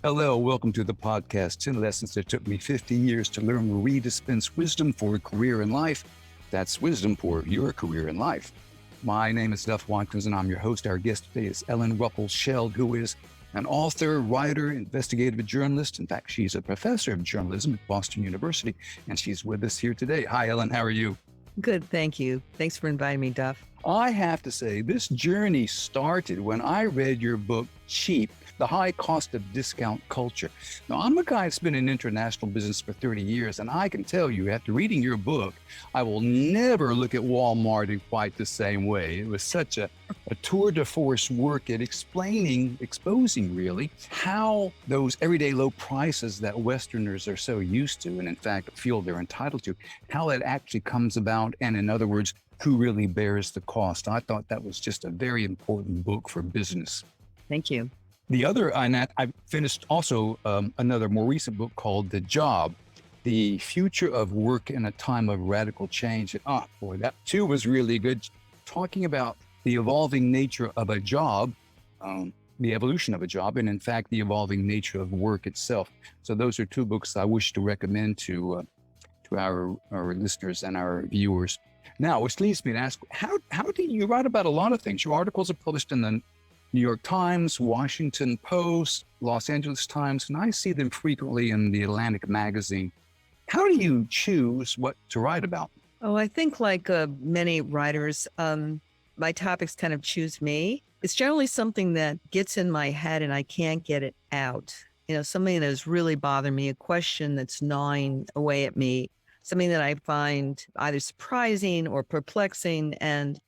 Hello, welcome to the podcast, 10 lessons that took me 50 years to learn where we dispense wisdom for a career in life. That's wisdom for your career in life. My name is Duff Watkins, and I'm your host. Our guest today is Ruppel Shell, who is an author, writer, investigative journalist. In fact, she's a professor of journalism at Boston University, and she's with us here today. Hi, Ellen. How are you? Good, thank you. Thanks for inviting me, Duff. I have to say, this journey started when I read your book, Cheap: The High Cost of Discount Culture. Now, I'm a guy that's been in international business for 30 years, and I can tell you, after reading your book, I will never look at Walmart in quite the same way. It was such a tour de force work at exposing really, how those everyday low prices that Westerners are so used to, and in fact feel they're entitled to, how it actually comes about, and in other words, who really bears the cost. I thought that was just a very important book for business. Thank you. The other, and I finished also another more recent book called The Job: The Future of Work in a Time of Radical Change. And boy, that too was really good, talking about the evolving nature of a job, the evolution of a job, and in fact, the evolving nature of work itself. So those are two books I wish to recommend to our listeners and our viewers. Now, which leads me to ask, how do you write about a lot of things? Your articles are published in the New York Times, Washington Post, Los Angeles Times, and I see them frequently in the Atlantic magazine. How do you choose what to write about? Oh, I think like many writers, my topics kind of choose me. It's generally something that gets in my head and I can't get it out. Something that has really bothered me, a question that's gnawing away at me, something that I find either surprising or perplexing. And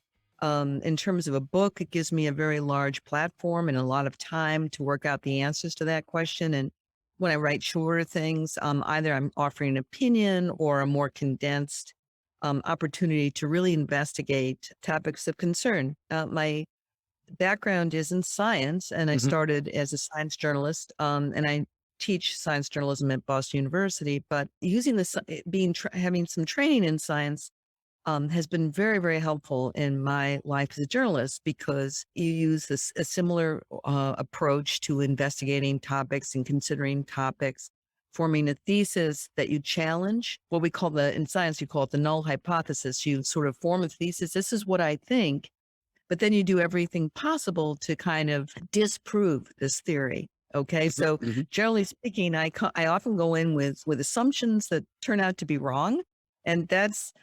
in terms of a book, it gives me a very large platform and a lot of time to work out the answers to that question. And when I write shorter things, either I'm offering an opinion or a more condensed opportunity to really investigate topics of concern. My background is in science, and I started as a science journalist, and I teach science journalism at Boston University. But using this, having some training in science has been very, very helpful in my life as a journalist, because you use a similar approach to investigating topics and considering topics, forming a thesis that you challenge. What we call in science, you call it the null hypothesis. You sort of form a thesis. This is what I think, but then you do everything possible to kind of disprove this theory. Okay. So generally speaking, I often go in with assumptions that turn out to be wrong. And that's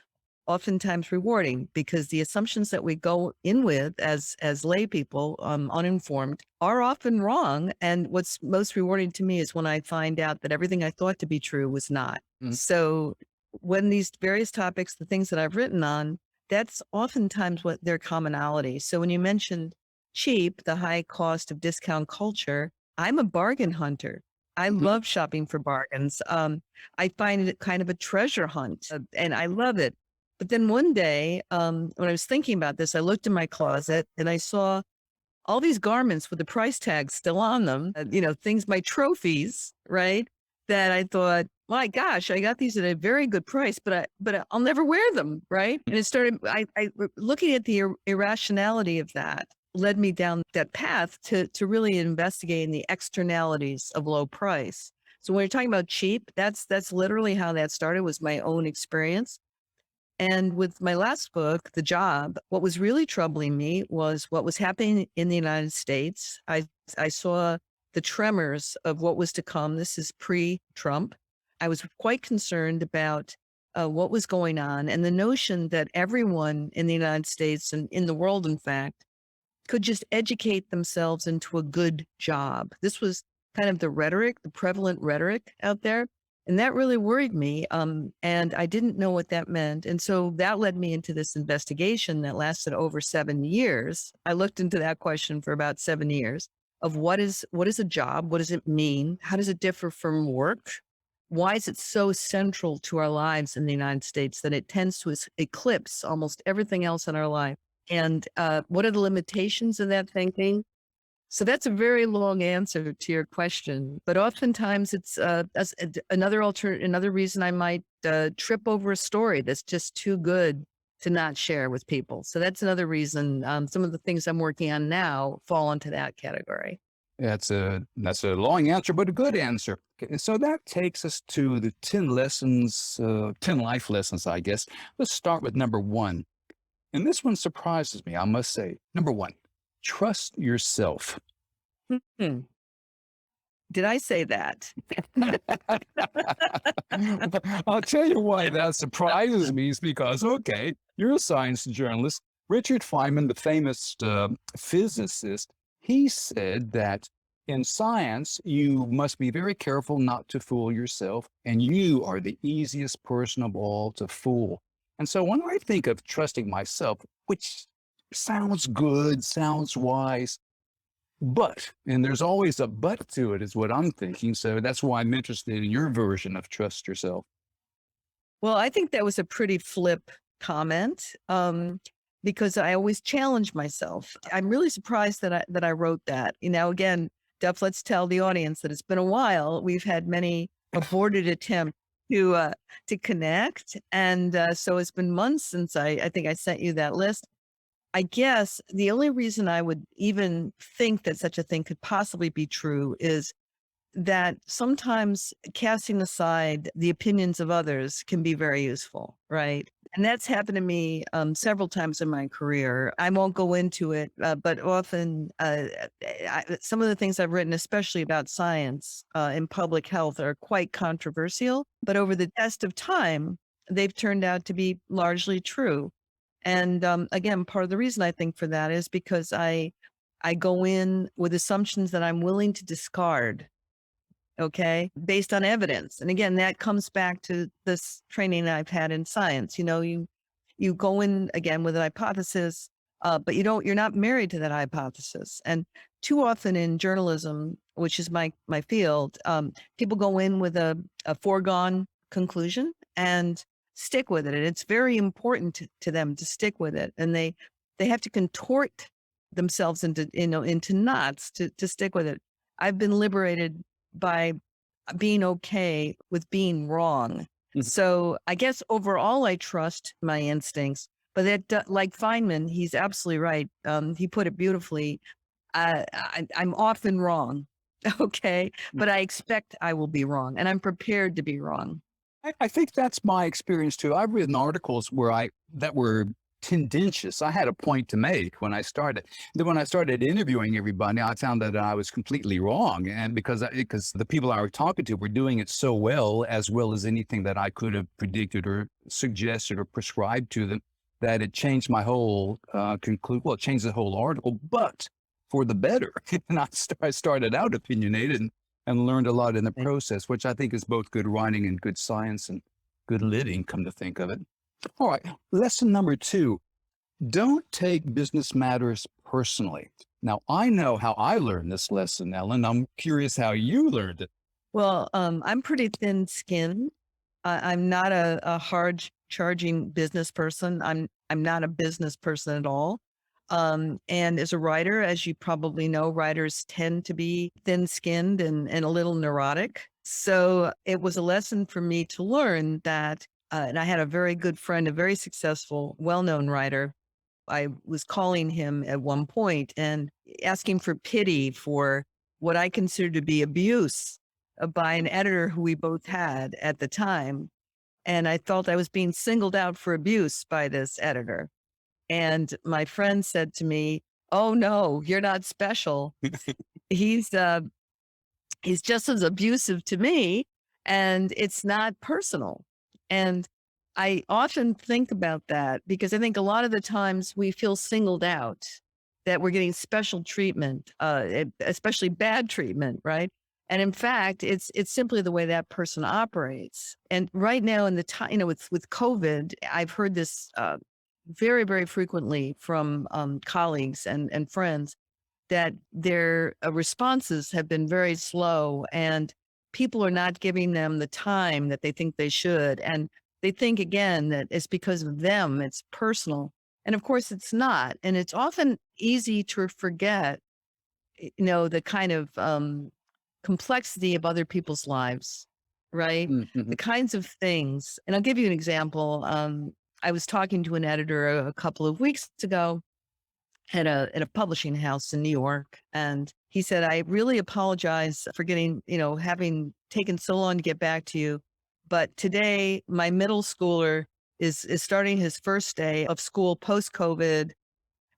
oftentimes rewarding, because the assumptions that we go in with as lay people, uninformed, are often wrong. And what's most rewarding to me is when I find out that everything I thought to be true was not. So when these various topics, the things that I've written on, that's oftentimes what their commonality. So when you mentioned Cheap: The High Cost of Discount Culture, I'm a bargain hunter. I love shopping for bargains. I find it kind of a treasure hunt, and I love it. But then one day, when I was thinking about this, I looked in my closet and I saw all these garments with the price tags still on them, things, my trophies, right? That I thought, my gosh, I got these at a very good price, but I'll never wear them, right? And it started, I looking at the irrationality of that led me down that path to really investigating the externalities of low price. So when you're talking about cheap, that's literally how that started, was my own experience. And with my last book, The Job, what was really troubling me was what was happening in the United States. I saw the tremors of what was to come. This is pre-Trump. I was quite concerned about what was going on, and the notion that everyone in the United States and in the world, in fact, could just educate themselves into a good job. This was kind of the prevalent rhetoric out there. And that really worried me. And I didn't know what that meant. And so that led me into this investigation that lasted over 7 years. I looked into that question for about 7 years, of what is a job? What does it mean? How does it differ from work? Why is it so central to our lives in the United States that it tends to eclipse almost everything else in our life? And what are the limitations of that thinking? So that's a very long answer to your question, but oftentimes it's another reason I might trip over a story that's just too good to not share with people. So that's another reason some of the things I'm working on now fall into that category. That's a long answer, but a good answer. Okay, so that takes us to the 10 lessons, 10 life lessons, I guess. Let's start with number one. And this one surprises me, I must say. Number one, trust yourself. Hmm. Did I say that? I'll tell you why that surprises me is because, okay, you're a science journalist. Richard Feynman, the famous physicist, he said that in science, you must be very careful not to fool yourself, and you are the easiest person of all to fool. And so when I think of trusting myself, which sounds good, sounds wise, but, and there's always a but to it, is what I'm thinking. So that's why I'm interested in your version of trust yourself. Well, I think that was a pretty flip comment, because I always challenge myself. I'm really surprised that I wrote that. You know, again, Duff, let's tell the audience that it's been a while. We've had many aborted attempts to connect, and so it's been months since I think I sent you that list. I guess the only reason I would even think that such a thing could possibly be true is that sometimes casting aside the opinions of others can be very useful, right? And that's happened to me several times in my career. I won't go into it, but often some of the things I've written, especially about science and public health, are quite controversial. But over the test of time, they've turned out to be largely true. And again, part of the reason I think for that is because I go in with assumptions that I'm willing to discard, okay, based on evidence. And again, that comes back to this training I've had in science. You know, you go in again with an hypothesis, but you're not married to that hypothesis. And too often in journalism, which is my field, people go in with a foregone conclusion and stick with it. And it's very important to them to stick with it. And they have to contort themselves into knots to stick with it. I've been liberated by being okay with being wrong. Mhm. So I guess overall, I trust my instincts, but like Feynman, he's absolutely right. He put it beautifully. I'm often wrong. Okay. But I expect I will be wrong, and I'm prepared to be wrong. I think that's my experience too. I've written articles that were tendentious. I had a point to make when I started. Then when I started interviewing everybody, I found that I was completely wrong. And because the people I was talking to were doing it so well as anything that I could have predicted or suggested or prescribed to them, that it changed my whole it changed the whole article, but for the better. And I started out opinionated and learned a lot in the Right. process, which I think is both good writing and good science and good living, come to think of it. All right. Lesson number two, don't take business matters personally. Now, I know how I learned this lesson, Ellen. I'm curious how you learned it. Well, I'm pretty thin skinned. I'm not a hard charging business person. I'm not a business person at all. And as a writer, as you probably know, writers tend to be thin skinned and a little neurotic. So it was a lesson for me to learn that. And I had a very good friend, a very successful, well known writer. I was calling him at one point and asking for pity for what I considered to be abuse by an editor who we both had at the time. And I felt I was being singled out for abuse by this editor. And my friend said to me, "Oh no, you're not special. He's uh he's just as abusive to me, and it's not personal." And I often think about that because I think a lot of the times we feel singled out, that we're getting special treatment, especially bad treatment, right? And in fact, it's simply the way that person operates. And right now, in the time, with COVID, I've heard this very, very frequently from colleagues and friends that their responses have been very slow, and people are not giving them the time that they think they should. And they think again that it's because of them, it's personal. And of course it's not. And it's often easy to forget, the kind of complexity of other people's lives, right? The Mhm. kinds of things. And I'll give you an example. I was talking to an editor a couple of weeks ago, at a publishing house in New York. And he said, I really apologize for getting, having taken so long to get back to you. But today my middle schooler is starting his first day of school post COVID.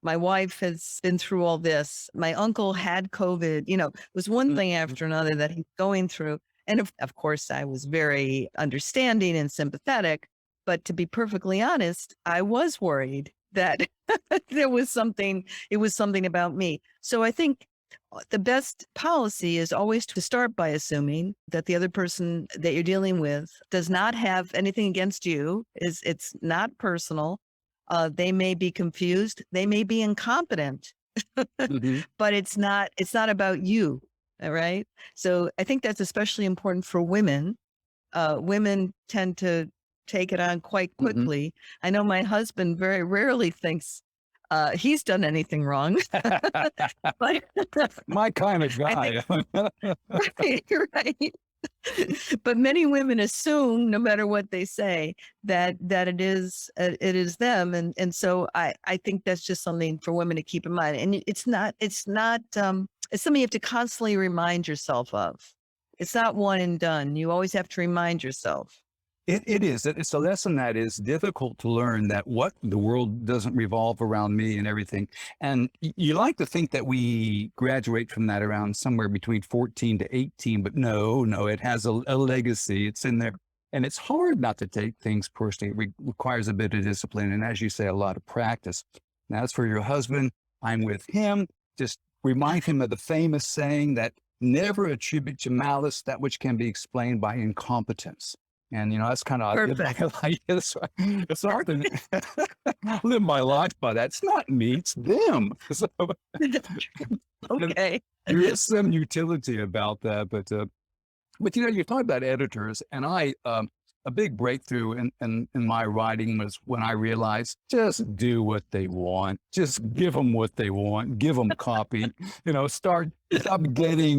My wife has been through all this. My uncle had COVID, it was one thing after another that he's going through. And of course, I was very understanding and sympathetic. But to be perfectly honest, I was worried that it was something about me. So I think the best policy is always to start by assuming that the other person that you're dealing with does not have anything against you. It's not personal. They may be confused. They may be incompetent, Mhm. but it's not about you. All right. So I think that's especially important for women. Women tend to take it on quite Mhm. quickly. I know my husband very rarely thinks he's done anything wrong, but My kind of I think guy. right, right. But many women assume, no matter what they say, that it is them, and so I think that's just something for women to keep in mind. And it's something you have to constantly remind yourself of. It's not one and done. You always have to remind yourself. It is. It's a lesson that is difficult to learn, that what the world doesn't revolve around me and everything. And you like to think that we graduate from that around somewhere between 14 to 18, but no, it has a legacy. It's in there. And it's hard not to take things personally. It requires a bit of discipline. And as you say, a lot of practice. Now, as for your husband, I'm with him. Just remind him of the famous saying that never attribute to malice that which can be explained by incompetence. And, that's kind of, I live Perfect. my life. It's hard to live my life by that. It's not me, it's them. So Okay. there is some utility about that. But you're talking about editors, and a big breakthrough in my writing was when I realized just do what they want, just give them what they want, give them copy,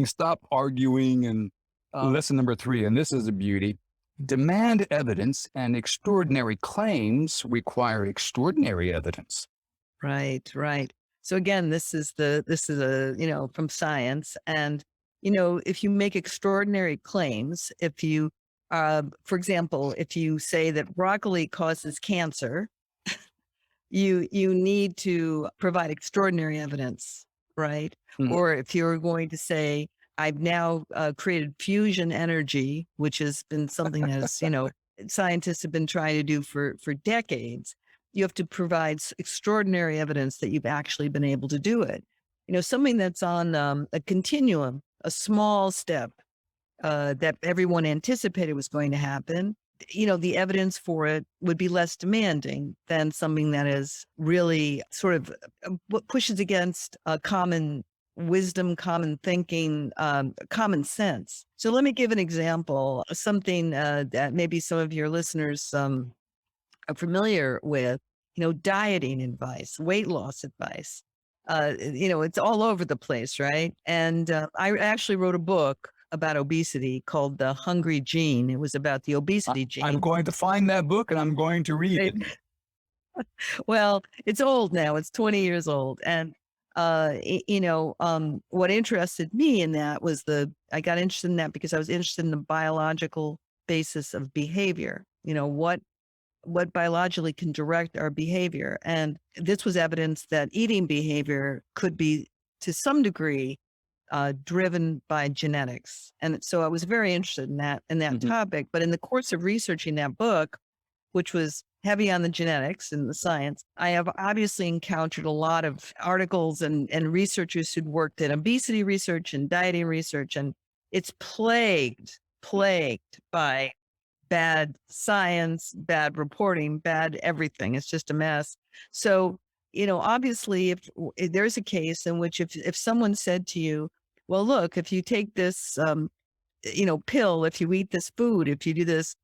stop arguing. And lesson number 3, and this is a beauty: demand evidence, and extraordinary claims require extraordinary evidence. Right, right. So again, this is from science. And if you make extraordinary claims, if you for example, if you say that broccoli causes cancer, you need to provide extraordinary evidence, right? Mhm. Or if you're going to say, I've now created fusion energy, which has been something that's, scientists have been trying to do for decades, you have to provide extraordinary evidence that you've actually been able to do it. Something that's on a continuum, a small step that everyone anticipated was going to happen, the evidence for it would be less demanding than something that is really sort of what pushes against common wisdom, common thinking, common sense. So let me give an example, something that maybe some of your listeners are familiar with, dieting advice, weight loss advice. It's all over the place, right? And I actually wrote a book about obesity called The Hungry Gene. It was about the obesity I'm gene. going to find that book and I'm going to read Right. it. Well, it's old now. It's 20 years old. And what interested me in that was I got interested in that because I was interested in the biological basis of behavior. What biologically can direct our behavior. And this was evidence that eating behavior could be, to some degree, driven by genetics. And so I was very interested in that Mhm. topic. But in the course of researching that book, which was heavy on the genetics and the science, I have obviously encountered a lot of articles and researchers who'd worked in obesity research and dieting research. And it's plagued by bad science, bad reporting, bad everything. It's just a mess. So, obviously, if there's a case in which if someone said to you, well, look, if you take this, pill, if you eat this food, if you do this,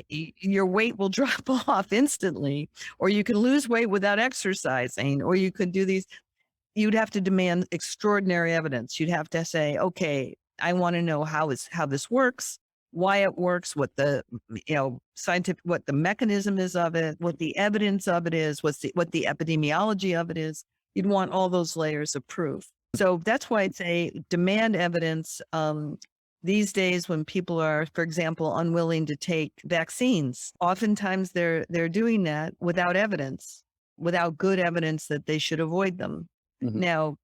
your weight will drop off instantly, or you can lose weight without exercising, or you could do these, you'd have to demand extraordinary evidence. You'd have to say, okay, I want to know how this works, why it works, what the scientific, what the mechanism is of it, what the evidence of it is, what the epidemiology of it is. you'd want all those layers of proof. So that's why it's a demand evidence. These days, when people are, for example, unwilling to take vaccines, oftentimes they're doing that without evidence, without good evidence that they should avoid them. Mhm. Now,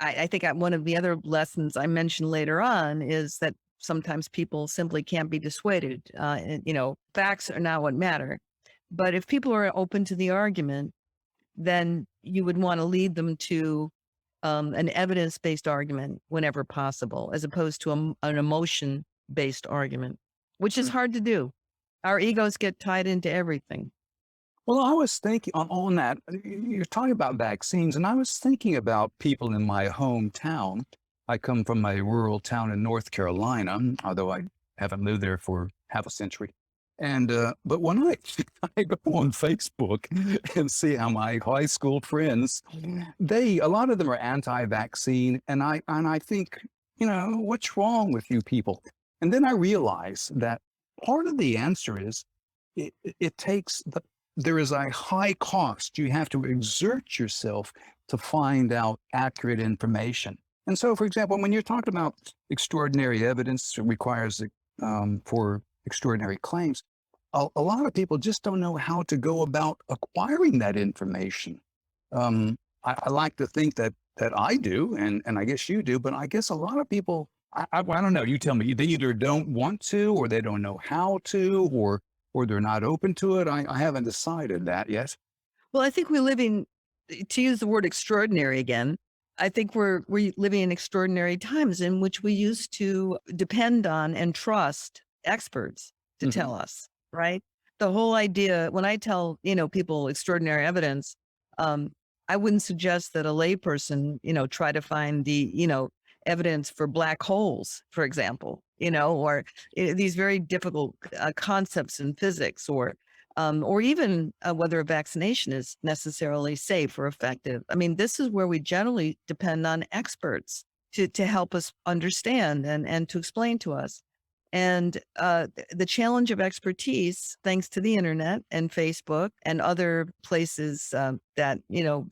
I think one of the other lessons I mentioned later on is that sometimes people simply can't be dissuaded. Facts are not what matter. But if people are open to the argument, then you would want to lead them to an evidence-based argument whenever possible, as opposed to an emotion-based argument, which is Mm. hard to do. Our egos get tied into everything. Well, I was thinking on that, you're talking about vaccines, and I was thinking about people in my hometown. I come from a rural town in North Carolina, although I haven't lived there for half a century. And, but when I, I go on Facebook and see how my high school friends, a lot of them are anti-vaccine. And I think, what's wrong with you people? And then I realize that part of the answer is it takes there is a high cost. You have to exert yourself to find out accurate information. And so, for example, when you're talking about extraordinary evidence requires for extraordinary claims, a lot of people just don't know how to go about acquiring that information. I like to think that I do, and I guess you do, but I guess a lot of people, I don't know. You tell me. They either don't want to, or they don't know how to, or they're not open to it. I haven't decided that yet. Well, I think we're living, to use the word extraordinary again, I think we're living in extraordinary times in which we used to depend on and trust experts to Mhm. tell us, right? The whole idea, when I tell, people extraordinary evidence, um, I wouldn't suggest that a layperson, try to find the, evidence for black holes, for example, or these very difficult concepts in physics, or even whether a vaccination is necessarily safe or effective. I mean, this is where we generally depend on experts to help us understand and to explain to us. And the challenge of expertise, thanks to the internet and Facebook and other places that,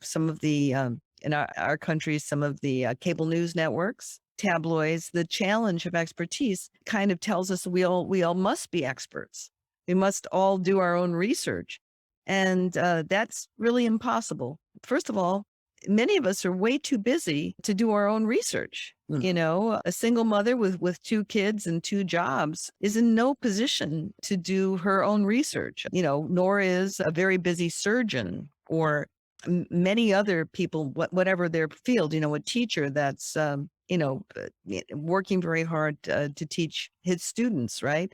some of the, in our country, some of the cable news networks, tabloids, the challenge of expertise kind of tells us we all must be experts. We must all do our own research. And that's really impossible. First of all, many of us are way too busy to do our own research. Mhm. A single mother with two kids and two jobs is in no position to do her own research, nor is a very busy surgeon or many other people, whatever their field, a teacher that's, working very hard to teach his students, right?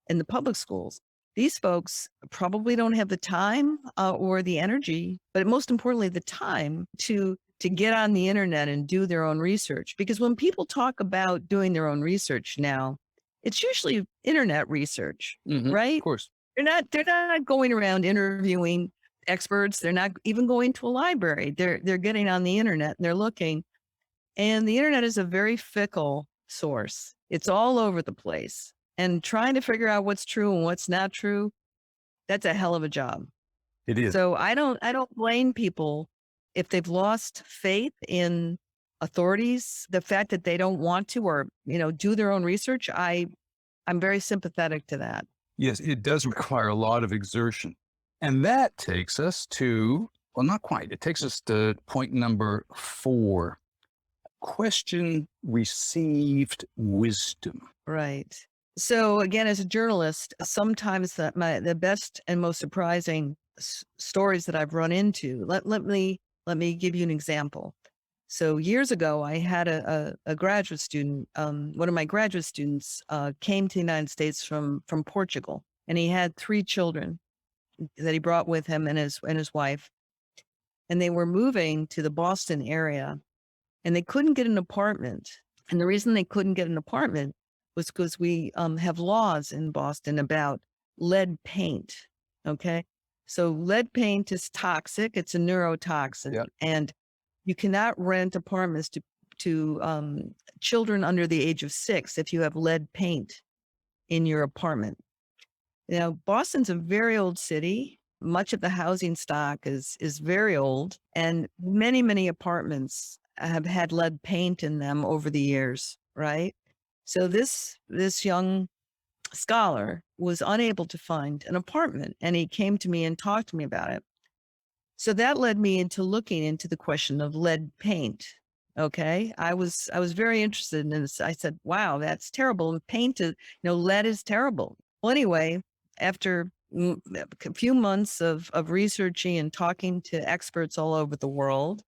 In the public schools. These folks probably don't have the time or the energy, but most importantly, the time to get on the internet and do their own research. Because when people talk about doing their own research now, it's usually internet research, Mhm. Of right? course. They're not going around interviewing experts. They're not even going to a library. They're getting on the internet and they're looking. And the internet is a very fickle source. It's all over the place. And trying to figure out what's true and what's not true, that's a hell of a job. It is. So I don't blame people if they've lost faith in authorities, the fact that they don't want to or, do their own research. I'm very sympathetic to that. Yes, it does require a lot of exertion. And that takes us to, well, not quite. It takes us to point number 4. Question received wisdom. Right. So again, as a journalist, sometimes the best and most surprising stories that I've run into. Let me give you an example. So years ago, I had a graduate student. One of my graduate students came to the United States from Portugal, and he had 3 children that he brought with him and his wife, and they were moving to the Boston area, and they couldn't get an apartment. And the reason they couldn't get an apartment was because we have laws in Boston about lead paint. Okay. So lead paint is toxic. It's a neurotoxin. Yeah. And you cannot rent apartments to children under the age of 6 if you have lead paint in your apartment. Boston's a very old city. much of the housing stock is very old, and many apartments have had lead paint in them over the years, right? So this young scholar was unable to find an apartment, and he came to me and talked to me about it. So that led me into looking into the question of lead paint. Okay. I was very interested in this. I said, wow, that's terrible. And paint is, lead is terrible. Well, anyway, after a few months of researching and talking to experts all over the world,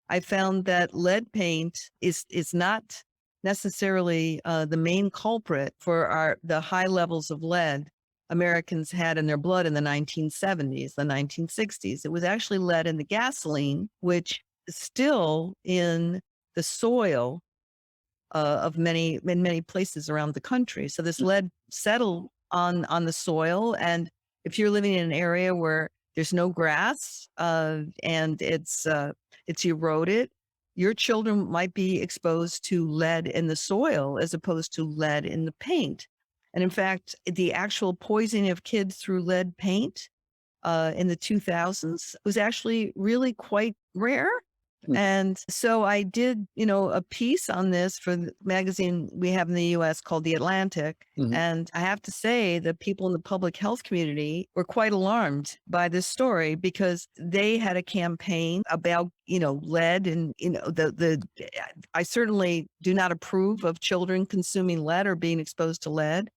I found that lead paint is not necessarily the main culprit for the high levels of lead Americans had in their blood in the 1970s, the 1960s. It was actually lead in the gasoline, which is still in the soil of many places around the country. So this lead settled on the soil, and if you're living in an area where there's no grass and it's eroded, your children might be exposed to lead in the soil as opposed to lead in the paint. And in fact, the actual poisoning of kids through lead paint in the 2000s was actually really quite rare. Mm. And so I did, a piece on this for the magazine we have in the US called The Atlantic. Mhm. And I have to say the people in the public health community were quite alarmed by this story because they had a campaign about, lead and, I certainly do not approve of children consuming lead or being exposed to lead.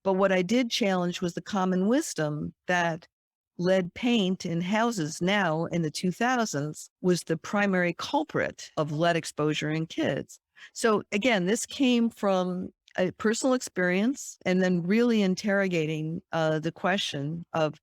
But what I did challenge was the common wisdom that lead paint in houses now in the 2000s was the primary culprit of lead exposure in kids. So again, this came from a personal experience and then really interrogating the question of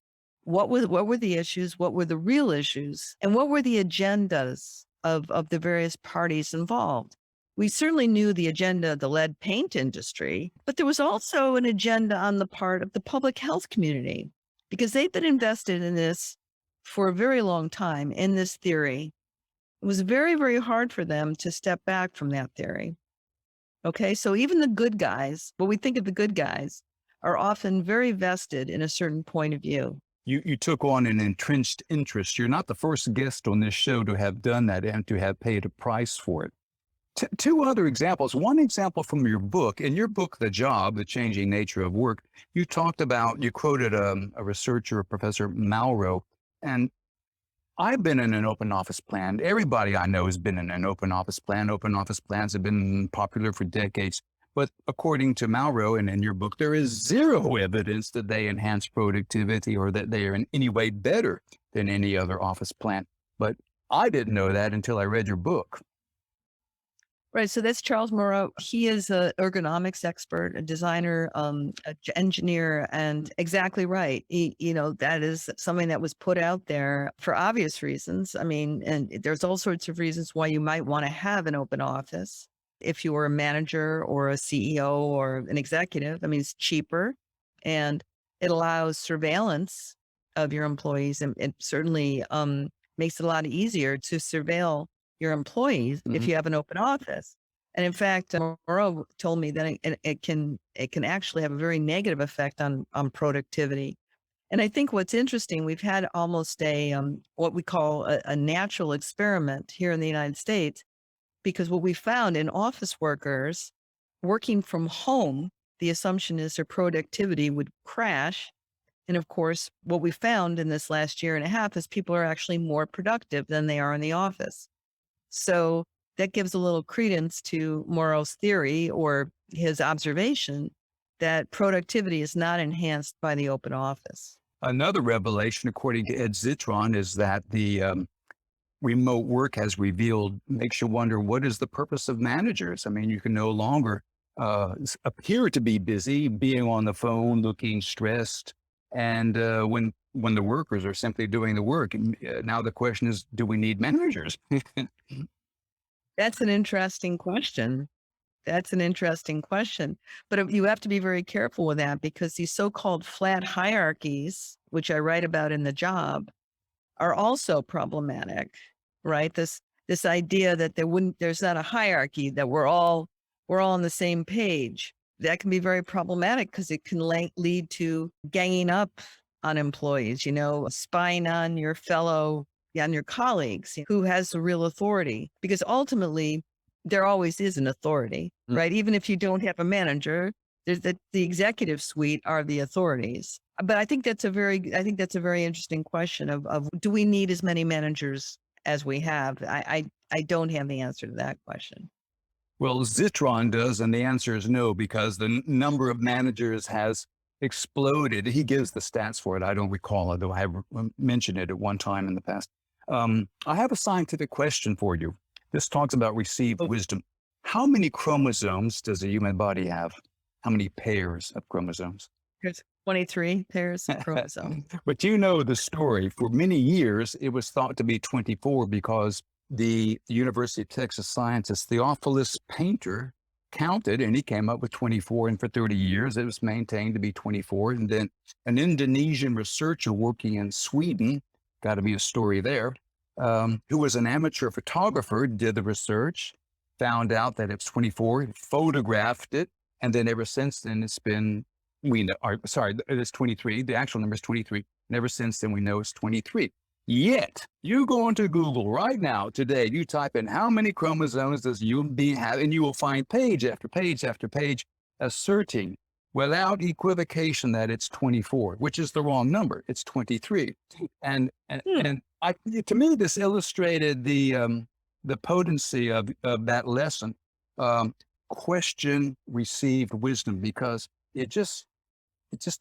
what were the issues, what were the real issues, and what were the agendas of the various parties involved. We certainly knew the agenda of the lead paint industry, but there was also an agenda on the part of the public health community because they've been invested in this for a very long time in this theory. It was very hard for them to step back from that theory. Okay, so even the good guys, what we think of the good guys, are often very vested in a certain point of view. You took on an entrenched interest. You're not the first guest on this show to have done that and to have paid a price for it. Two other examples. One example from your book. In your book, The Job, The Changing Nature of Work, you quoted a researcher, Professor Malraux, and I've been in an open office plan. Everybody I know has been in an open office plan. Open office plans have been popular for decades. But according to Malraux and in your book, there is zero evidence that they enhance productivity or that they are in any way better than any other office plan. But I didn't know that until I read your book. Right. So that's Charles Moreau. He is an ergonomics expert, a designer, engineer, and exactly right. That is something that was put out there for obvious reasons. I mean, and there's all sorts of reasons why you might want to have an open office. If you were a manager or a CEO or an executive, I mean, it's cheaper and it allows surveillance of your employees, and it certainly makes it a lot easier to surveil your employees if you have an open office. And in fact, Moreau told me that it can actually have a very negative effect on productivity. And I think what's interesting, we've had almost a what we call a natural experiment here in the United States, because what we found in office workers working from home, the assumption is their productivity would crash. And of course, what we found in this last year and a half is people are actually more productive than they are in the office. So that gives a little credence to Moreau's theory or his observation that productivity is not enhanced by the open office. Another revelation, according to Ed Zitron, is that the remote work has revealed, makes you wonder, what is the purpose of managers? I mean, you can no longer appear to be busy, being on the phone, looking stressed. And when the workers are simply doing the work. And now the question is, do we need managers? That's an interesting question. That's an interesting question. But you have to be very careful with that because these so-called flat hierarchies, which I write about in The Job, are also problematic, right? This idea that there's not a hierarchy, that we're all on the same page. That can be very problematic because it can lead to ganging up on employees, spying on your on your colleagues, who has the real authority, because ultimately there always is an authority, Mm. right? Even if you don't have a manager, there's the executive suite are the authorities. But I think that's a very interesting question of do we need as many managers as we have? I don't have the answer to that question. Well, Zitron does, and the answer is no, because the number of managers has exploded. He gives the stats for it. I don't recall, although I have mentioned it at one time in the past. I have a scientific question for you. This talks about received Oh, wisdom. How many chromosomes does a human body have? How many pairs of chromosomes? there's 23 pairs of chromosomes. But you know the story. For many years, it was thought to be 24 because the University of Texas scientist Theophilus Painter counted and he came up with 24. And for 30 years, it was maintained to be 24. And then an Indonesian researcher working in Sweden, got to be a story there, who was an amateur photographer, did the research, found out that it's 24, photographed it. And then ever since then, it's been it is 23. The actual number is 23. And ever since then, we know it's 23. Yet, you go into Google right now, today, you type in how many chromosomes does human being have, and you will find page after page after page asserting without equivocation that it's 24, which is the wrong number. It's 23. And Hmm. to me, this illustrated the potency of that lesson. Question received wisdom, because it just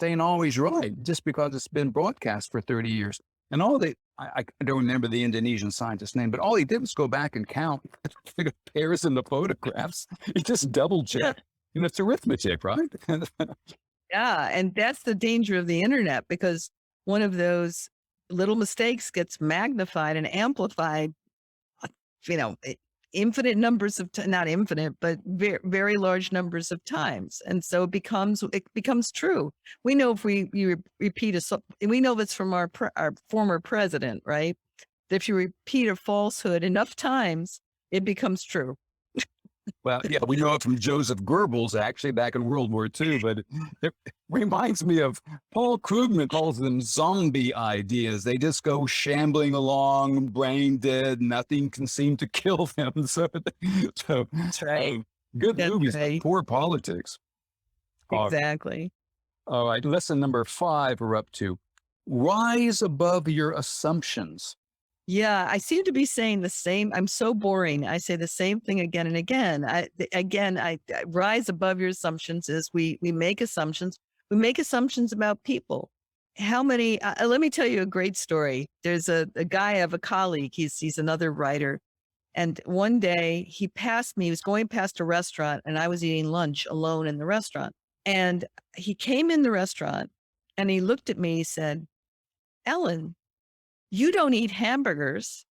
ain't always right just because it's been broadcast for 30 years. And I don't remember the Indonesian scientist's name, but all he did was go back and count the pairs in the photographs. He just double checked. It's arithmetic, right? Yeah, and that's the danger of the internet, because one of those little mistakes gets magnified and amplified, you know, i- infinite numbers of not infinite, but very, very large numbers of times, and so it becomes true. We know if you repeat we know this from our former president, right? That if you repeat a falsehood enough times, it becomes true. Well, yeah, we know it from Joseph Goebbels, actually, back in World War II, but it reminds me of Paul Krugman calls them zombie ideas. They just go shambling along, brain dead, nothing can seem to kill them. So That's right. good That's movies, but right. poor politics. Uh, Exactly. all right, lesson number 5 we're up to. Rise above your assumptions. Yeah, I seem to be saying the same. I'm so boring. I say the same thing again and again. I rise above your assumptions. Is we make assumptions. We make assumptions about people. How many? Let me tell you a great story. There's a guy, I have a colleague. He's another writer, and one day he passed me. He was going past a restaurant, and I was eating lunch alone in the restaurant. And he came in the restaurant, and he looked at me. He said, "Ellen, you don't eat hamburgers."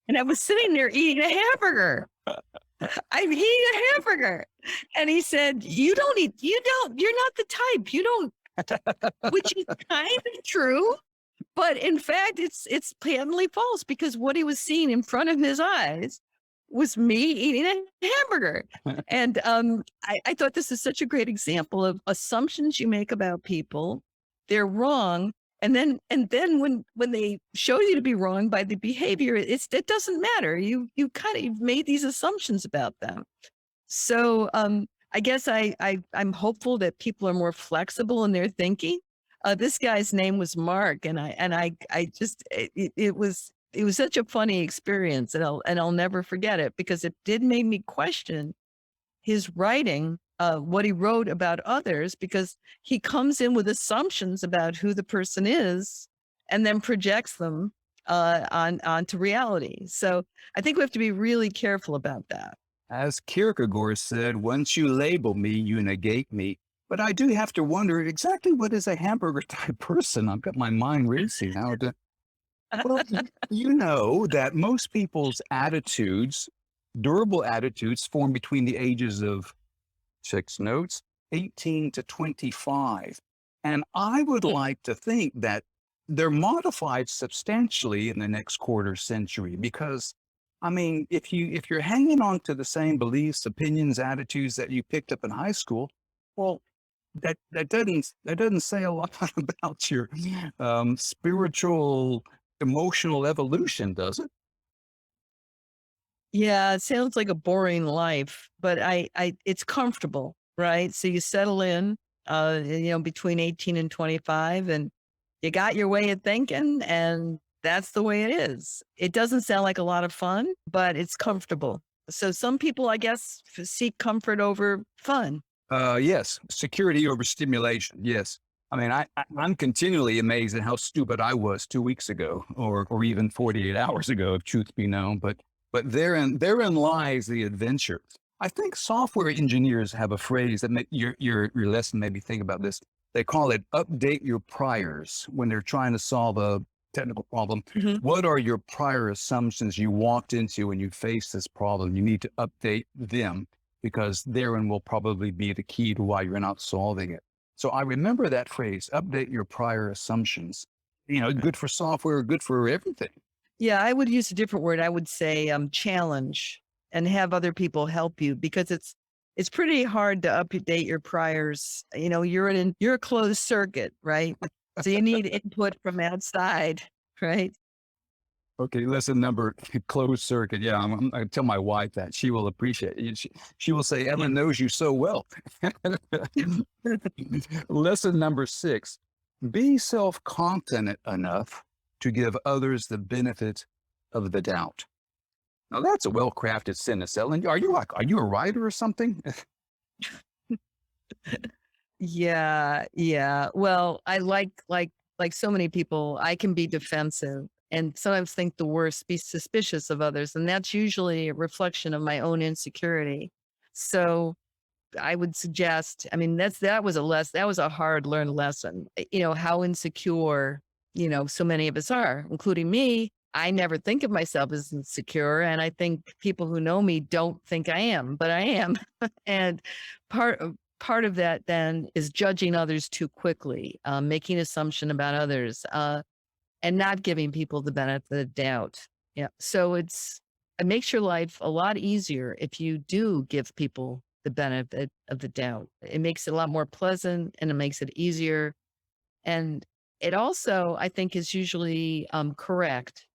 And I was sitting there eating a hamburger. I'm eating a hamburger. And he said, you're not the type. You don't, which is kind of true. But in fact, it's patently false, because what he was seeing in front of his eyes was me eating a hamburger. And I thought this is such a great example of assumptions you make about people. They're wrong. And then when they show you to be wrong by the behavior, it doesn't matter. You've made these assumptions about them. So I guess I'm hopeful that people are more flexible in their thinking. This guy's name was Mark, and I just it was such a funny experience, and I'll never forget it, because it did make me question his writing, what he wrote about others, because he comes in with assumptions about who the person is and then projects them onto reality. So I think we have to be really careful about that. As Kierkegaard said, once you label me, you negate me. But I do have to wonder exactly what is a hamburger type person. I've got my mind racing now. Well, you know that most people's attitudes, durable attitudes, form between the ages of 6 notes, 18 to 25. And I would like to think that they're modified substantially in the next quarter century, because I mean, if you're hanging on to the same beliefs, opinions, attitudes that you picked up in high school, well, that doesn't say a lot about your spiritual emotional evolution, does it? Yeah, it sounds like a boring life, but it's comfortable, right? So you settle in, between 18 and 25, and you got your way of thinking, and that's the way it is. It doesn't sound like a lot of fun, but it's comfortable. So some people, I guess, seek comfort over fun. Yes, security over stimulation. Yes. I mean, I'm continually amazed at how stupid I was 2 weeks ago, or even 48 hours ago, if truth be known. But therein lies the adventure. I think software engineers have a phrase that your lesson made me think about this. They call it update your priors when they're trying to solve a technical problem. Mhm. What are your prior assumptions you walked into when you faced this problem? You need to update them because therein will probably be the key to why you're not solving it. So I remember that phrase, update your prior assumptions. Good for software, good for everything. Yeah, I would use a different word. I would say challenge and have other people help you because it's pretty hard to update your priors. You're a closed circuit, right? So you need input from outside, right? Okay, lesson number closed circuit. Yeah, I tell my wife that she will appreciate it. She will say, Ellen knows you so well. Lesson number 6, be self-confident enough to give others the benefit of the doubt. Now that's a well-crafted sentence, Ellen. Are you a writer or something? Yeah, yeah. Well, I like so many people, I can be defensive and sometimes think the worst, be suspicious of others, and that's usually a reflection of my own insecurity. So I would suggest, I mean, that was a hard learned lesson. How insecure, so many of us are, including me. I never think of myself as insecure. And I think people who know me don't think I am, but I am. And part of that then is judging others too quickly, making assumption about others, and not giving people the benefit of the doubt. Yeah. So it makes your life a lot easier if you do give people the benefit of the doubt. It makes it a lot more pleasant and it makes it easier. And it also, I think, is usually correct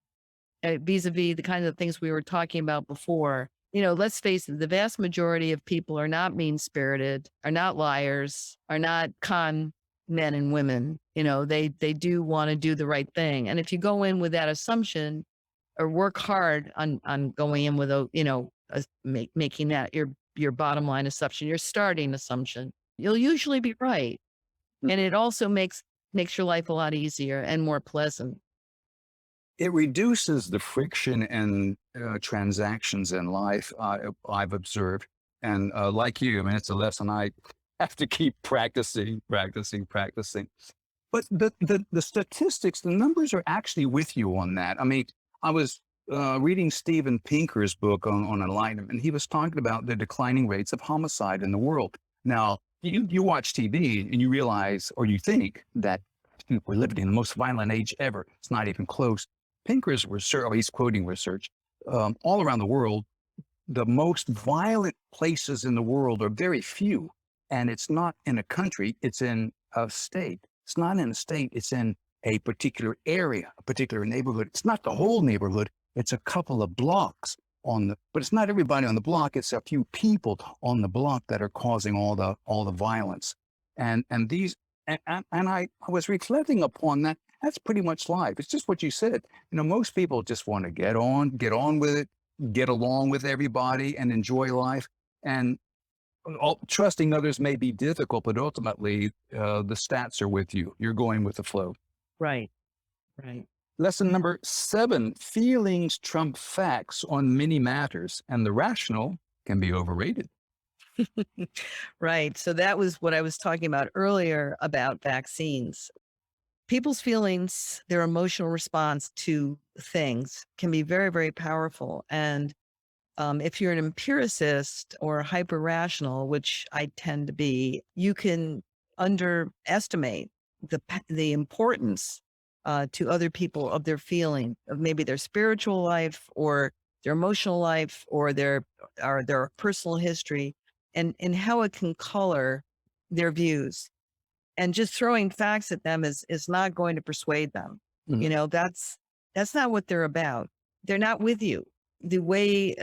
vis-a-vis the kind of things we were talking about before. Let's face it, the vast majority of people are not mean spirited, are not liars, are not con men and women. They do want to do the right thing. And if you go in with that assumption or work hard on going in with making that your bottom line assumption, your starting assumption, you'll usually be right. And it also makes your life a lot easier and more pleasant. It reduces the friction in transactions in life, I've observed. And like you, I mean, it's a lesson I have to keep practicing, practicing, practicing. But the statistics, the numbers are actually with you on that. I mean, I was reading Steven Pinker's book on enlightenment, and he was talking about the declining rates of homicide in the world. Now, you watch TV and you realize, or you think that we're living in the most violent age ever. It's not even close. Pinker's research, oh, he's quoting research, all around the world, the most violent places in the world are very few. And it's not in a country, it's in a state. It's not in a state, it's in a particular area, a particular neighborhood. It's not the whole neighborhood, it's a couple of blocks but it's not everybody on the block, it's a few people on the block that are causing all the violence. And these and I was reflecting upon that. That's pretty much life. It's just what you said. Most people just want to get on with it, get along with everybody and enjoy life. And trusting others may be difficult, but ultimately the stats are with you. You're going with the flow. Right. Right. Lesson number 7, feelings trump facts on many matters, and the rational can be overrated. Right. So that was what I was talking about earlier about vaccines. People's feelings, their emotional response to things can be very, very powerful. And if you're an empiricist or hyper rational, which I tend to be, you can underestimate the importance to other people of their feeling of maybe their spiritual life or their emotional life or their personal history and how it can color their views. And just throwing facts at them is not going to persuade them. Mhm. That's not what they're about. They're not with you. The way,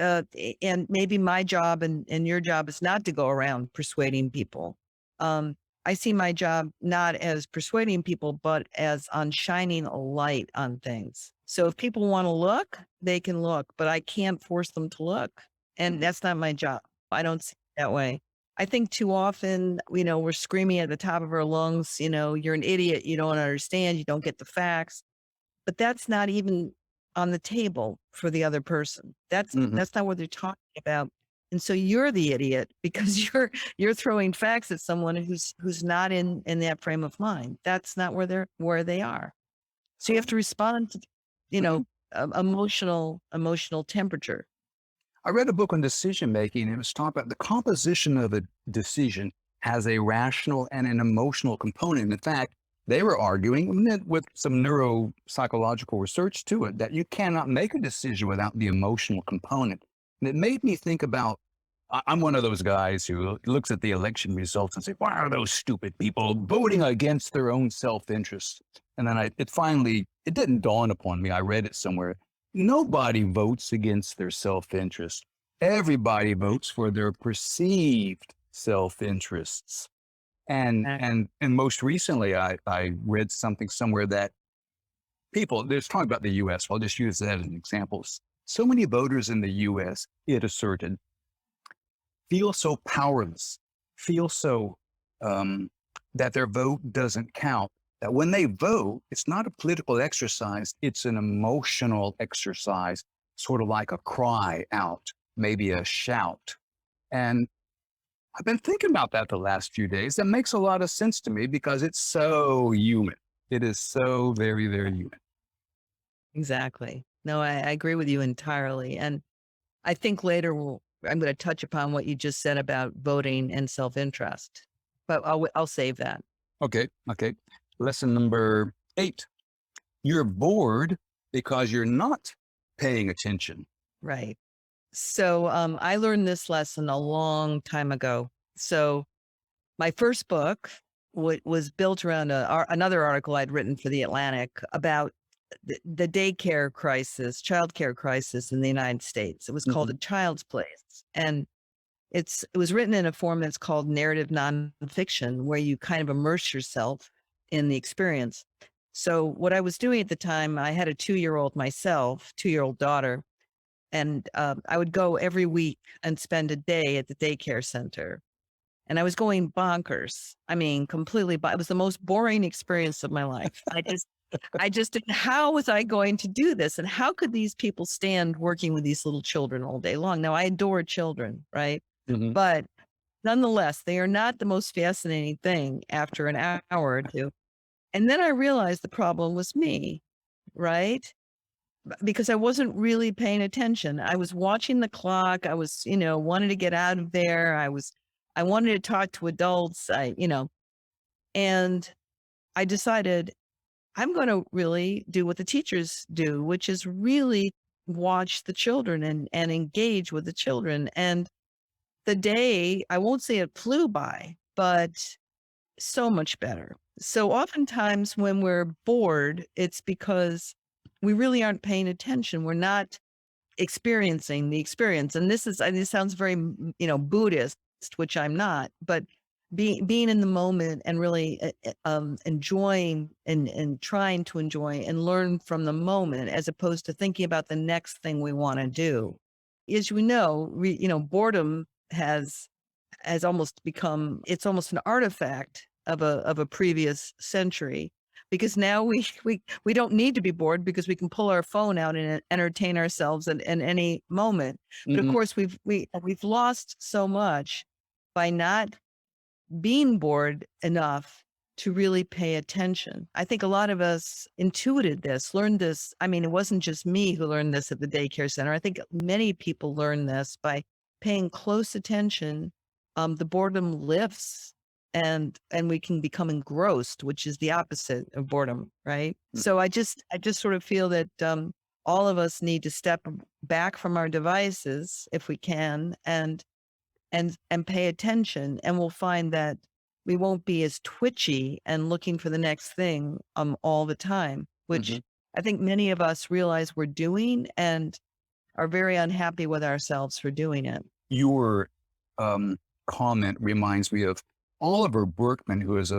and maybe my job and your job is not to go around persuading people. I see my job not as persuading people, but as on shining a light on things. So if people want to look, they can look, but I can't force them to look. And that's not my job. I don't see it that way. I think too often, we're screaming at the top of our lungs, you're an idiot. You don't understand. You don't get the facts, but that's not even on the table for the other person. Mhm. That's not what they're talking about. And so you're the idiot because you're throwing facts at someone who's not in that frame of mind. That's not where they are. So you have to respond to, you Mhm. know, emotional temperature. I read a book on decision making, and it was talking about the composition of a decision has a rational and an emotional component. In fact, they were arguing with some neuropsychological research to it that you cannot make a decision without the emotional component. And it made me think about I'm one of those guys who looks at the election results and say, why are those stupid people voting against their own self interest? And then it didn't dawn upon me. I read it somewhere. Nobody votes against their self interest. Everybody votes for their perceived self interests. And most recently, I read something somewhere that there's talking about the US. I'll just use that as an example. So many voters in the US, it asserted, feel so powerless, feel so that their vote doesn't count. That when they vote, it's not a political exercise, it's an emotional exercise, sort of like a cry out, maybe a shout. And I've been thinking about that the last few days. That makes a lot of sense to me because it's so human. It is so very, very human. Exactly. No, I agree with you entirely. And I think later I'm going to touch upon what you just said about voting and self-interest, but I'll save that. Okay. Okay. Lesson number 8. You're bored because you're not paying attention. Right. So I learned this lesson a long time ago. So my first book was built around another article I'd written for the Atlantic about the daycare crisis, childcare crisis in the United States. It was called A Mhm. Child's Place, and it was written in a form that's called narrative nonfiction, where you kind of immerse yourself in the experience. So what I was doing at the time, I had a 2-year-old myself, 2-year-old daughter, and I would go every week and spend a day at the daycare center. And I was going bonkers. I mean, completely. It was the most boring experience of my life. I just didn't. How was I going to do this? And how could these people stand working with these little children all day long? Now, I adore children, right? Mhm. But nonetheless, they are not the most fascinating thing after an hour or two. And then I realized the problem was me, right? Because I wasn't really paying attention. I was watching the clock. I was, wanted to get out of there. I wanted to talk to adults. And I decided I'm going to really do what the teachers do, which is really watch the children and engage with the children. And the day, I won't say it flew by, but so much better. So oftentimes when we're bored, it's because we really aren't paying attention. We're not experiencing the experience. And this sounds very, Buddhist, which I'm not, but being in the moment and really enjoying and trying to enjoy and learn from the moment as opposed to thinking about the next thing we want to do. As we know, boredom has almost become, it's almost an artifact of a previous century, because now we don't need to be bored because we can pull our phone out and entertain ourselves in any moment. But of Mhm. course we've lost so much by not being bored enough to really pay attention. I think a lot of us intuited this, learned this. I mean, it wasn't just me who learned this at the daycare center. I think many people learn this by paying close attention. The boredom lifts and we can become engrossed, which is the opposite of boredom, right? So I just sort of feel that all of us need to step back from our devices if we can and pay attention, and we'll find that we won't be as twitchy and looking for the next thing all the time, which Mhm. I think many of us realize we're doing and are very unhappy with ourselves for doing it. Your comment reminds me of Oliver Berkman, who is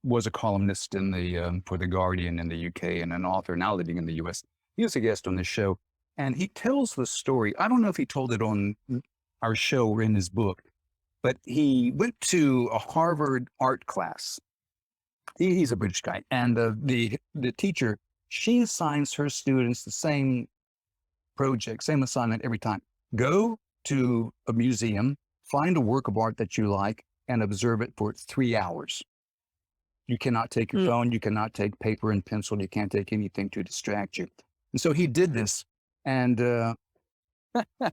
was a columnist in the for the Guardian in the UK and an author now living in the US. He was a guest on the show, and he tells the story. I don't know if he told it on our show or in his book, but he went to a Harvard art class. He's a British guy, and the teacher, she assigns her students the same project, same assignment every time. Go to a museum, find a work of art that you like, and observe it for 3 hours. You cannot take your Mm. phone, you cannot take paper and pencil, you can't take anything to distract you. And so he did this, and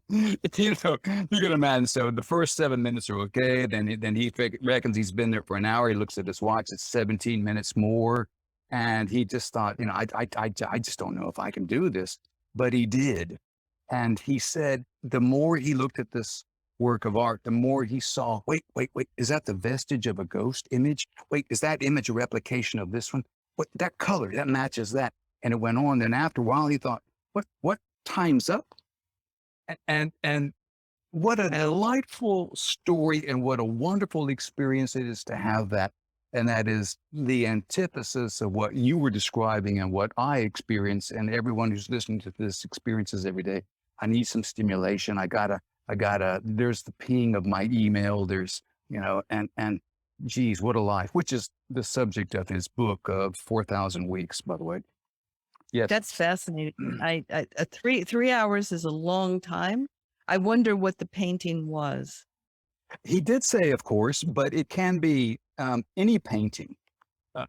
you can imagine. So the first 7 minutes are okay. Then he reckons he's been there for an hour. He looks at his watch; it's 17 minutes more, and he just thought, I just don't know if I can do this, but he did. And he said, the more he looked at this work of art, the more he saw, wait, is that the vestige of a ghost image? Wait, is that image a replication of this one? What, that color, that matches that. And it went on. Then after a while, he thought, what time's up? And what a delightful story and what a wonderful experience it is to have that. And that is the antithesis of what you were describing and what I experience. And everyone who's listening to this experiences every day. I need some stimulation. There's the ping of my email. There's, and geez, what a life, which is the subject of his book of 4,000 Weeks, by the way. Yes. That's fascinating. I 3 hours is a long time. I wonder what the painting was. He did say, of course, but it can be any painting.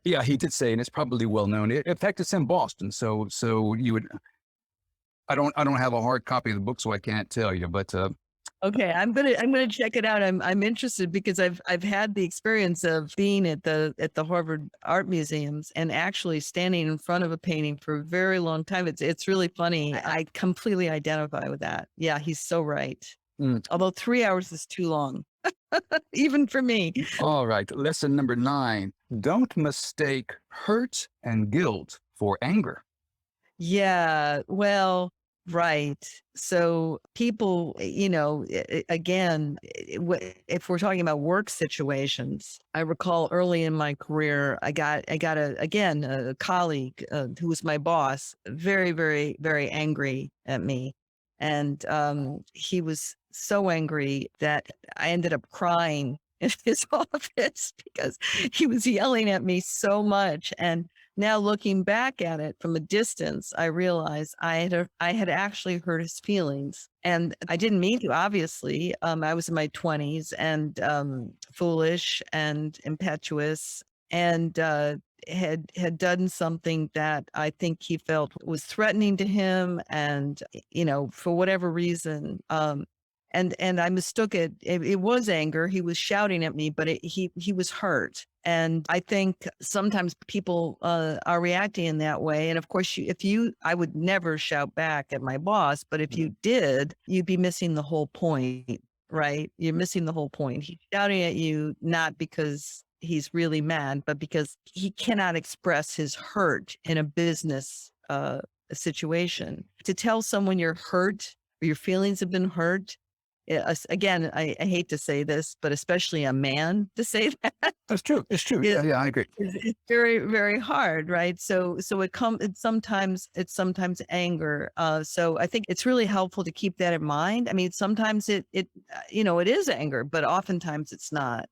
Yeah, he did say, and it's probably well known. In fact, it's in Boston, so you would. I don't have a hard copy of the book, so I can't tell you. But Okay, I'm gonna check it out. I'm interested because I've had the experience of being at the Harvard Art Museums and actually standing in front of a painting for a very long time. It's really funny. I completely identify with that. Yeah, he's so right. mm, Although 3 hours is too long, even for me. all right, lesson number 9: don't mistake hurt and guilt for anger. Yeah, well, right. So people, again, if we're talking about work situations, I recall early in my career, I got a colleague who was my boss, very, very, very angry at me. And he was so angry that I ended up crying in his office because he was yelling at me so much. And now looking back at it from a distance, I realized I had actually hurt his feelings, and I didn't mean to. Obviously, I was in my 20s and foolish and impetuous, and had done something that I think he felt was threatening to him, and for whatever reason, and I mistook it. It was anger. He was shouting at me, but he was hurt. And I think sometimes people are reacting in that way. And of course, I would never shout back at my boss, but if you did, you'd be missing the whole point, right? You're missing the whole point. He's shouting at you not because he's really mad, but because he cannot express his hurt in a business situation. To tell someone you're hurt or your feelings have been hurt. Again, I hate to say this, but especially a man to say that That's true. It's true. is, Yeah, I agree. it's very, very hard, right? So it's sometimes anger. So I think it's really helpful to keep that in mind. I mean, sometimes it is anger, but oftentimes it's not.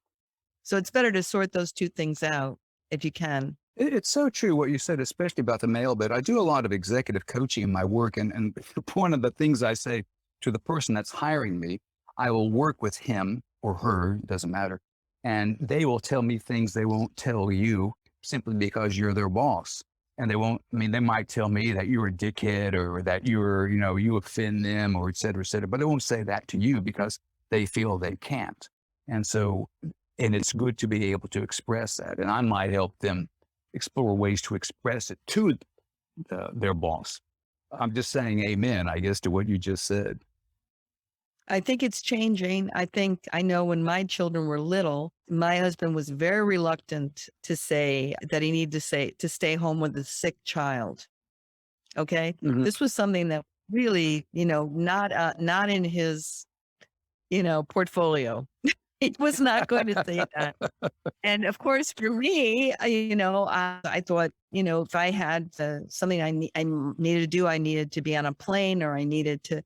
So it's better to sort those two things out if you can. It's so true what you said, especially about the male bit. I do a lot of executive coaching in my work, and one of the things I say to the person that's hiring me, I will work with him or her, doesn't matter, and they will tell me things they won't tell you simply because you're their boss. And they won't, I mean, they might tell me that you're a dickhead or that you offend them or et cetera, but they won't say that to you because they feel they can't. And so, and it's good to be able to express that. And I might help them explore ways to express it to their boss. I'm just saying amen, I guess, to what you just said. I think it's changing. I know when my children were little, my husband was very reluctant to say that he needed to stay home with a sick child. Okay. Mhm. This was something that really, not in his, portfolio. He was not going to say that. And of course, for me, I thought, if I had something needed to do, I needed to be on a plane, or I needed to,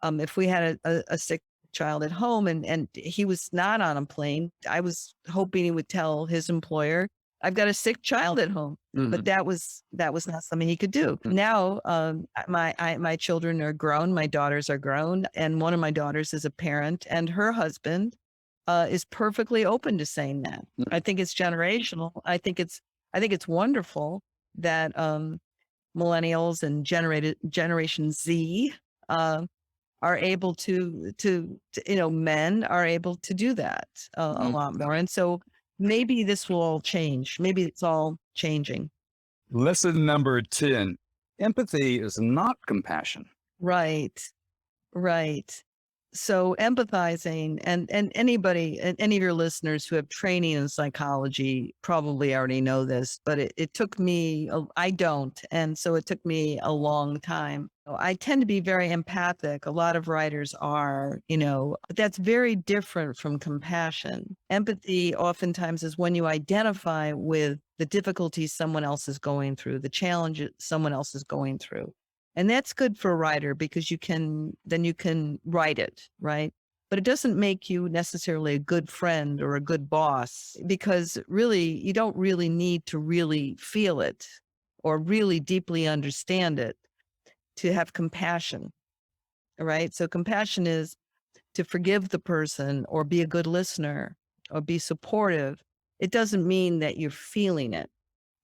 if we had a sick child at home, and he was not on a plane, I was hoping he would tell his employer, I've got a sick child at home. But Mhm. that was not something he could do. Now, my children are grown, my daughters are grown, and one of my daughters is a parent, and her husband is perfectly open to saying that. I think it's generational. I think it's wonderful that millennials and Generation Z uh, are able to men are able to do that a Mhm. lot more. And so maybe this will all change. Maybe it's all changing. Lesson number 10. Empathy is not compassion. Right. Right. So empathizing, and anybody and any of your listeners who have training in psychology probably already know this, but it took me, I don't. And so it took me a long time. I tend to be very empathic. A lot of writers are, but that's very different from compassion. Empathy oftentimes is when you identify with the difficulties someone else is going through, the challenges someone else is going through. And that's good for a writer because you can write it, right? But it doesn't make you necessarily a good friend or a good boss, because really you don't really need to really feel it or really deeply understand it to have compassion, right? So compassion is to forgive the person or be a good listener or be supportive. It doesn't mean that you're feeling it.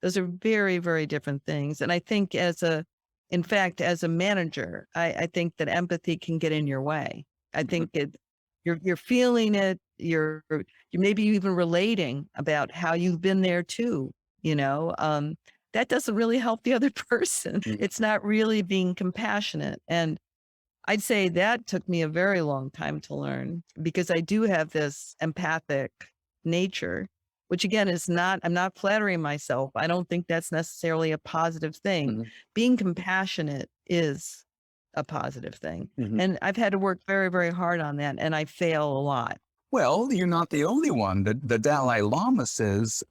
Those are very, very different things. And I think in fact, as a manager, I think that empathy can get in your way. I Mhm. think you're feeling it. You maybe even relating about how you've been there too. That doesn't really help the other person. Mhm. It's not really being compassionate. And I'd say that took me a very long time to learn, because I do have this empathic nature, which again I'm not flattering myself. I don't think that's necessarily a positive thing. Mhm. Being compassionate is a positive thing. Mhm. And I've had to work very, very hard on that. And I fail a lot. Well, you're not the only one. The Dalai Lama says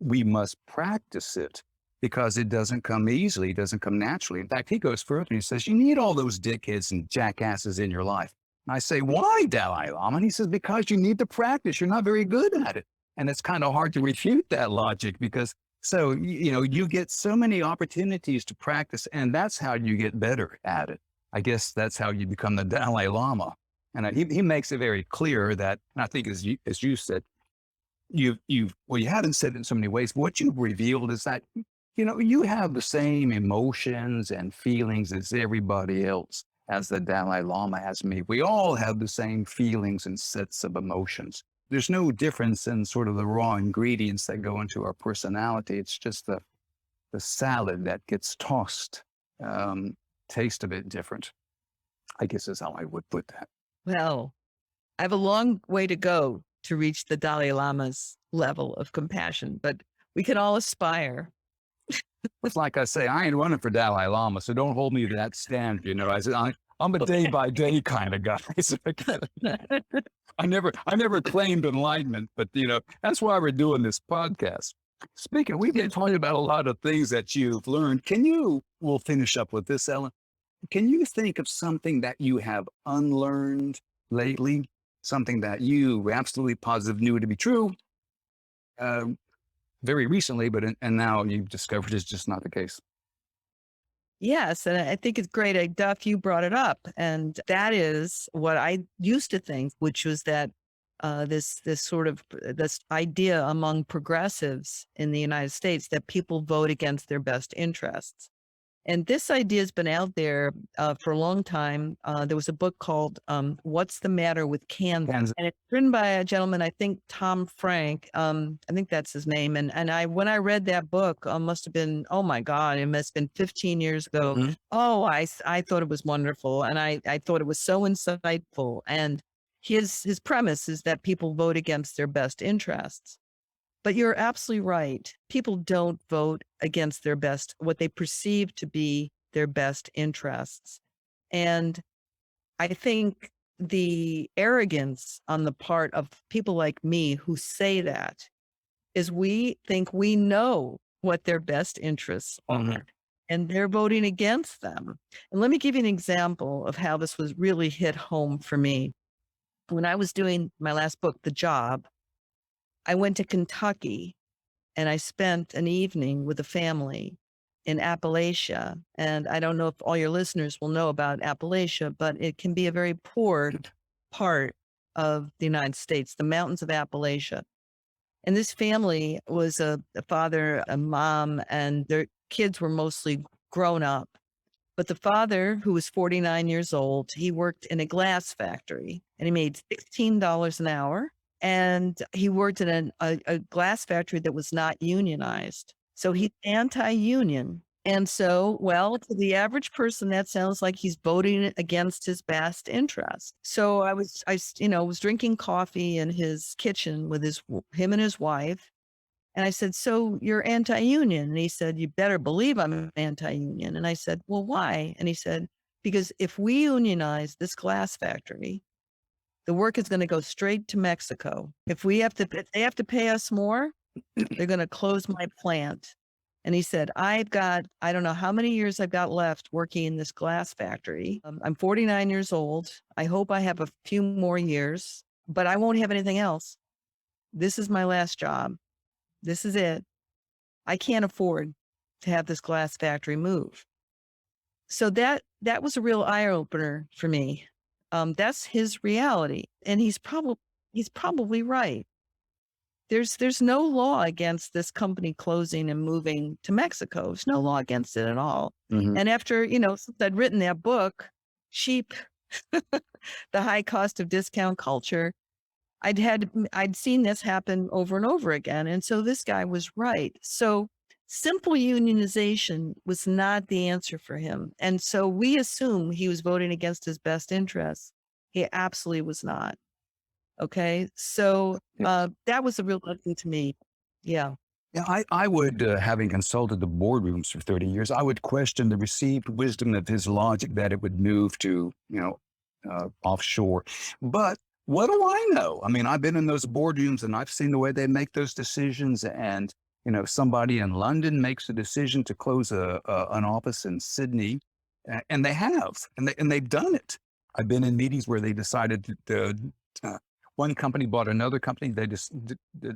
we must practice it because it doesn't come easily, it doesn't come naturally. In fact, he goes further and he says, you need all those dickheads and jackasses in your life. And I say, why, Dalai Lama? And he says, because you need to practice. You're not very good at it. And it's kind of hard to refute that logic because you get so many opportunities to practice, and that's how you get better at it. I guess that's how you become the Dalai Lama. And he makes it very clear that, and I think as you said, you haven't said it in so many ways, but what you've revealed is that, you have the same emotions and feelings as everybody else, as the Dalai Lama has me. We all have the same feelings and sets of emotions. There's no difference in sort of the raw ingredients that go into our personality. It's just the salad that gets tossed, taste a bit different, I guess is how I would put that. Well, I have a long way to go to reach the Dalai Lama's level of compassion, but we can all aspire. It's like I say, I ain't running for Dalai Lama, so don't hold me to that standard. I said, I'm a day by day kind of guy. So I never claimed enlightenment, but that's why we're doing this podcast. Speaking, we've been talking about a lot of things that you've learned. We'll finish up with this, Ellen. Can you think of something that you have unlearned lately? Something that you absolutely positive knew to be true uh, very recently, and now you've discovered is just not the case. Yes, and I think it's great. Duff, you brought it up, and that is what I used to think, which was that this idea among progressives in the United States that people vote against their best interests. And this idea has been out there for a long time. There was a book called What's the Matter with Kansas? Kansas. And it's written by a gentleman, I think Tom Frank. I think that's his name. And when I read that book, must have been, oh my God, it must have been 15 years ago. Mhm. Oh, I thought it was wonderful. And I thought it was so insightful. And his premise is that people vote against their best interests. But you're absolutely right. People don't vote against what they perceive to be their best interests. And I think the arrogance on the part of people like me who say that is we think we know what their best interests are, Mhm. and they're voting against them. And let me give you an example of how this was really hit home for me. When I was doing my last book, The Job, I went to Kentucky and I spent an evening with a family in Appalachia. And I don't know if all your listeners will know about Appalachia, but it can be a very poor part of the United States, the mountains of Appalachia. And this family was a father, a mom, and their kids were mostly grown up. But the father, who was 49 years old, he worked in a glass factory and he made $16 an hour. And he worked in a glass factory that was not unionized. So he's anti-union. And so, well, to the average person, that sounds like he's voting against his best interest. So was drinking coffee in his kitchen with him and his wife. And I said, so you're anti-union? And he said, you better believe I'm anti-union. And I said, well, why? And he said, because if we unionize this glass factory, the work is going to go straight to Mexico. If they have to pay us more, they're going to close my plant. And he said, I don't know how many years I've got left working in this glass factory. I'm 49 years old. I hope I have a few more years, but I won't have anything else. This is my last job. This is it. I can't afford to have this glass factory move. So that was a real eye opener for me. That's his reality, and he's probably right. There's no law against this company closing and moving to Mexico. There's no law against it at all. Mhm. And after, since I'd written that book, Cheap, The High Cost of Discount Culture, I'd seen this happen over and over again. And so this guy was right. So simple unionization was not the answer for him. And so we assume he was voting against his best interests. He absolutely was not. Okay. So that was a real lesson to me. Yeah. Yeah, I would, having consulted the boardrooms for 30 years, I would question the received wisdom of his logic that it would move to, offshore. But what do I know? I mean, I've been in those boardrooms and I've seen the way they make those decisions. And, somebody in London makes a decision to close an office in Sydney, and they have, and they've done it. I've been in meetings where they decided that one company bought another company.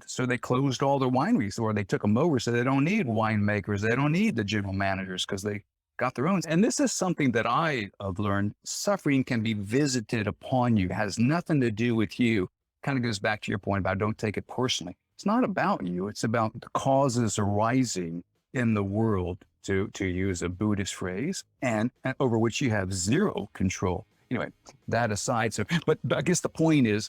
So they closed all their wineries, or they took them over. So they don't need winemakers. They don't need the general managers because they got their own. And this is something that I have learned. Suffering can be visited upon you. It has nothing to do with you. Kind of goes back to your point about don't take it personally. It's not about you. It's about the causes arising in the world, to use a Buddhist phrase, and over which you have zero control. Anyway, that aside. But I guess the point is,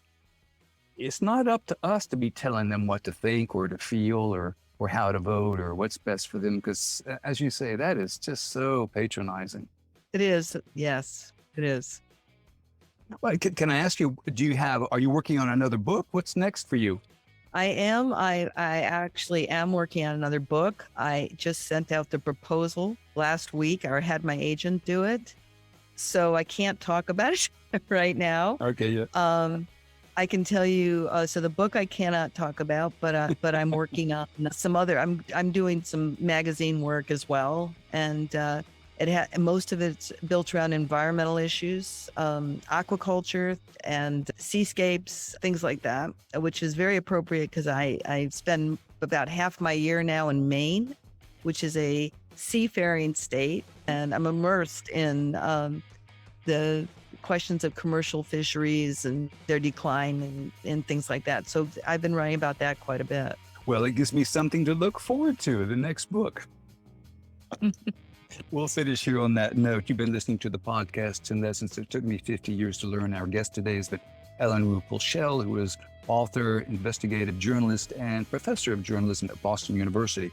it's not up to us to be telling them what to think or to feel or how to vote or what's best for them. Because as you say, that is just so patronizing. It is. Yes, it is. Well, can I ask you, are you working on another book? What's next for you? I am. I actually am working on another book. I just sent out the proposal last week. I had my agent do it. So I can't talk about it right now. Okay, yeah. I can tell you, so the book I cannot talk about, but I'm working on some other, I'm doing some magazine work as well. And most of it's built around environmental issues, aquaculture and seascapes, things like that, which is very appropriate because I spend about half my year now in Maine, which is a seafaring state. And I'm immersed in the questions of commercial fisheries and their decline and things like that. So I've been writing about that quite a bit. Well, it gives me something to look forward to, the next book. We'll finish here on that note. You've been listening to the podcast 10 Lessons It Took Me 50 Years to Learn. Our guest today is Ellen Ruppel Shell, who is author, investigative journalist, and professor of journalism at Boston University.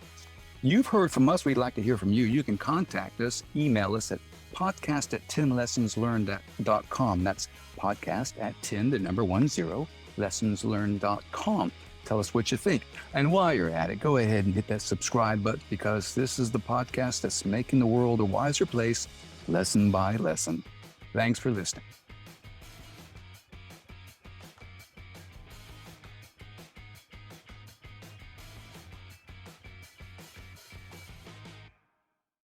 You've heard from us. We'd like to hear from you. You can contact us, email us at podcast@10lessonslearned.com. That's podcast at 10, the number 10, lessonslearned.com. Tell us what you think. And while you're at it, go ahead and hit that subscribe button, because this is the podcast that's making the world a wiser place, lesson by lesson. Thanks for listening.